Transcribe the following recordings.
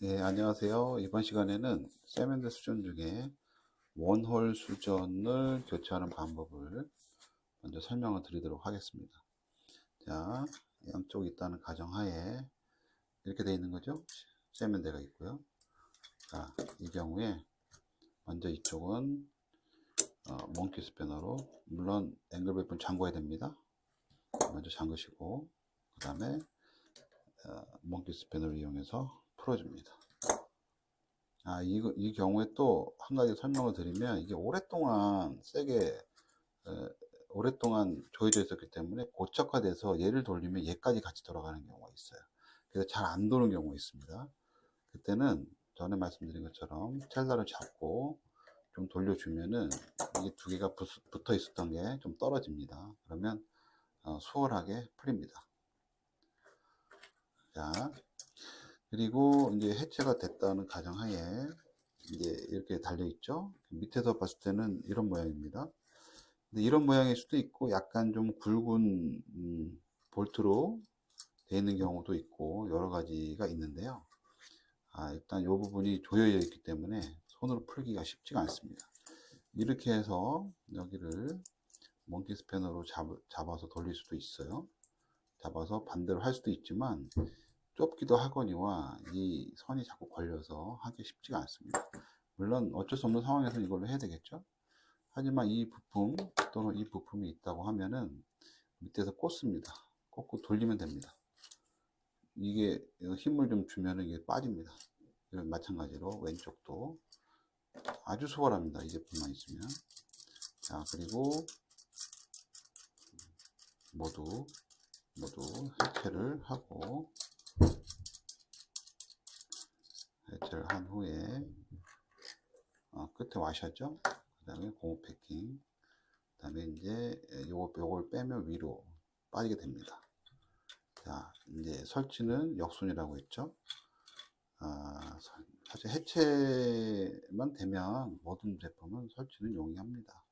네, 안녕하세요. 이번 시간에는 세면대 수전 중에 원홀 수전을 교체하는 방법을 먼저 설명을 드리도록 하겠습니다. 자, 양쪽 있다는 가정하에 이렇게 되어 있는 거죠. 세면대가 있고요. 자, 이 경우에 먼저 이쪽은 몽키 스패너로, 물론 앵글 베이프는 잠궈야 됩니다. 먼저 잠그시고 그 다음에 몽키 스패너를 이용해서 풀어줍니다. 이 경우에 또 한 가지 설명을 드리면, 이게 오랫동안 오랫동안 조여져 있었기 때문에 고착화돼서 얘를 돌리면 얘까지 같이 돌아가는 경우가 있어요. 그래서 잘 안 도는 경우가 있습니다. 그때는 전에 말씀드린 것처럼 첼다를 잡고 좀 돌려주면은 이게 두 개가 붙어 있었던 게 좀 떨어집니다. 그러면 수월하게 풀립니다. 자, 그리고 이제 해체가 됐다는 가정하에 이제 이렇게 달려 있죠. 밑에서 봤을 때는 이런 모양입니다. 근데 이런 모양일 수도 있고 약간 좀 굵은 볼트로 되어 있는 경우도 있고 여러 가지가 있는데요. 일단 이 부분이 조여져 있기 때문에 손으로 풀기가 쉽지가 않습니다. 이렇게 해서 여기를 몽키 스패너로 잡아서 돌릴 수도 있어요. 잡아서 반대로 할 수도 있지만 좁기도 하거니와 이 선이 자꾸 걸려서 하기 쉽지가 않습니다. 물론 어쩔 수 없는 상황에서 이걸로 해야 되겠죠. 하지만 이 부품 또는 이 부품이 있다고 하면은 밑에서 꽂습니다. 꽂고 돌리면 됩니다. 이게 힘을 좀 주면은 이게 빠집니다. 이런 마찬가지로 왼쪽도 아주 수월합니다. 이 제품만 있으면. 자, 그리고 모두 해체를 한 후에 끝에 와셔죠. 그 다음에 고무 패킹. 그 다음에 이제 요걸 빼면 위로 빠지게 됩니다. 자, 이제 설치는 역순이라고 했죠. 사실 해체만 되면 모든 제품은 설치는 용이합니다.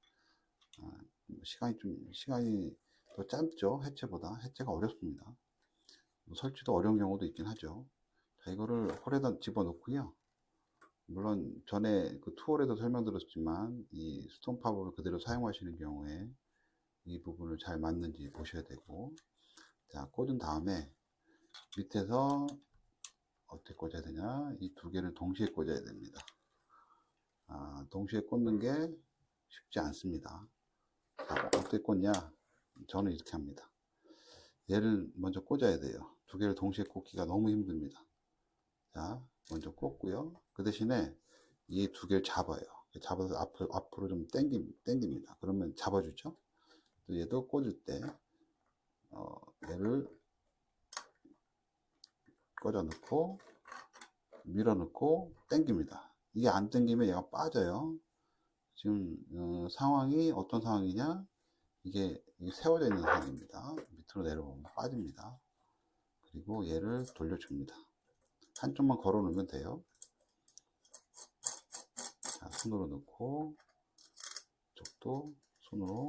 시간이 더 짧죠. 해체가 어렵습니다. 설치도 어려운 경우도 있긴 하죠. 자, 이거를 홀에다 집어넣고요. 물론 전에 그 투홀에도 설명드렸지만 이 스톤 파워를 그대로 사용하시는 경우에 이 부분을 잘 맞는지 보셔야 되고, 자, 꽂은 다음에 밑에서 어떻게 꽂아야 되냐, 이 두 개를 동시에 꽂아야 됩니다. 동시에 꽂는 게 쉽지 않습니다. 자, 어떻게 꽂냐, 저는 이렇게 합니다. 얘를 먼저 꽂아야 돼요. 두 개를 동시에 꽂기가 너무 힘듭니다. 자, 먼저 꽂고요. 그 대신에 이 두 개를 잡아서 앞으로 좀 당깁니다. 그러면 잡아주죠. 또 얘도 꽂을 때 얘를 꽂아 넣고 밀어 넣고 당깁니다. 이게 안 당기면 얘가 빠져요. 지금 상황이 어떤 상황이냐, 이게 세워져 있는 상황입니다. 밑으로 내려오면 빠집니다. 그리고 얘를 돌려줍니다. 한쪽만 걸어 놓으면 돼요. 자, 손으로 넣고 이쪽도 손으로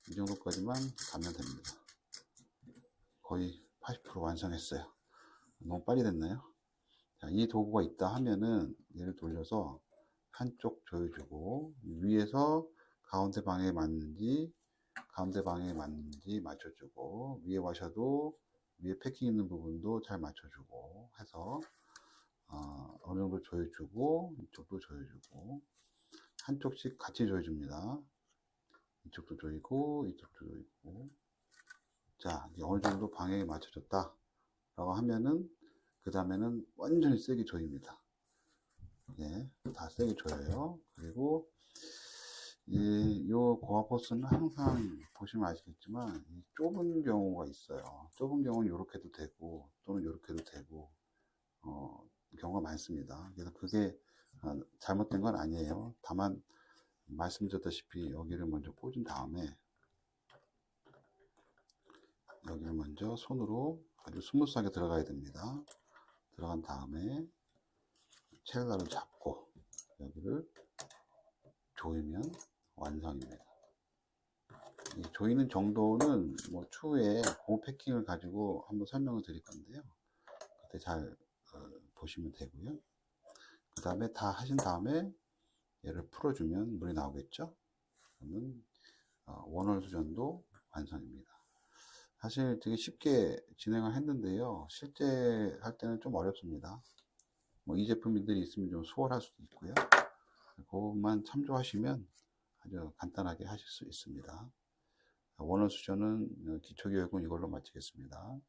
이 정도까지만 가면 됩니다. 거의 80% 완성했어요. 너무 빨리 됐나요? 자, 이 도구가 있다 하면은 얘를 돌려서 한쪽 조여주고 위에서 가운데 방향에 맞는지 맞춰주고, 위에 와셔도 위에 패킹 있는 부분도 잘 맞춰주고 해서 어느 정도 조여주고 이쪽도 조여주고 한쪽씩 같이 조여줍니다. 이쪽도 조이고 이쪽도 조이고. 자, 어느 정도 방향에 맞춰졌다 라고 하면은 그 다음에는 완전히 세게 조입니다. 예, 다 세게 조여요. 그리고 요 고압 호스는 항상 보시면 아시겠지만 좁은 경우가 있어요. 좁은 경우는 이렇게도 되고 또는 이렇게도 되고 경우가 많습니다. 그래서 그게 잘못된 건 아니에요. 다만 말씀드렸다시피 여기를 먼저 꽂은 다음에 여기를 먼저 손으로 아주 스무스하게 들어가야 됩니다. 들어간 다음에 첼다를 잡고 여기를 조이면 완성입니다. 이 조이는 정도는 뭐 추후에 고무 패킹을 가지고 한번 설명을 드릴 건데요. 그때 잘 보시면 되고요. 그 다음에 다 하신 다음에 얘를 풀어주면 물이 나오겠죠. 그러면 원월 수전도 완성입니다. 사실 되게 쉽게 진행을 했는데요. 실제 할 때는 좀 어렵습니다. 뭐 이 제품들이 있으면 좀 수월할 수도 있고요. 그것만 참조하시면 아주 간단하게 하실 수 있습니다. 원월 수전은 기초교육은 이걸로 마치겠습니다.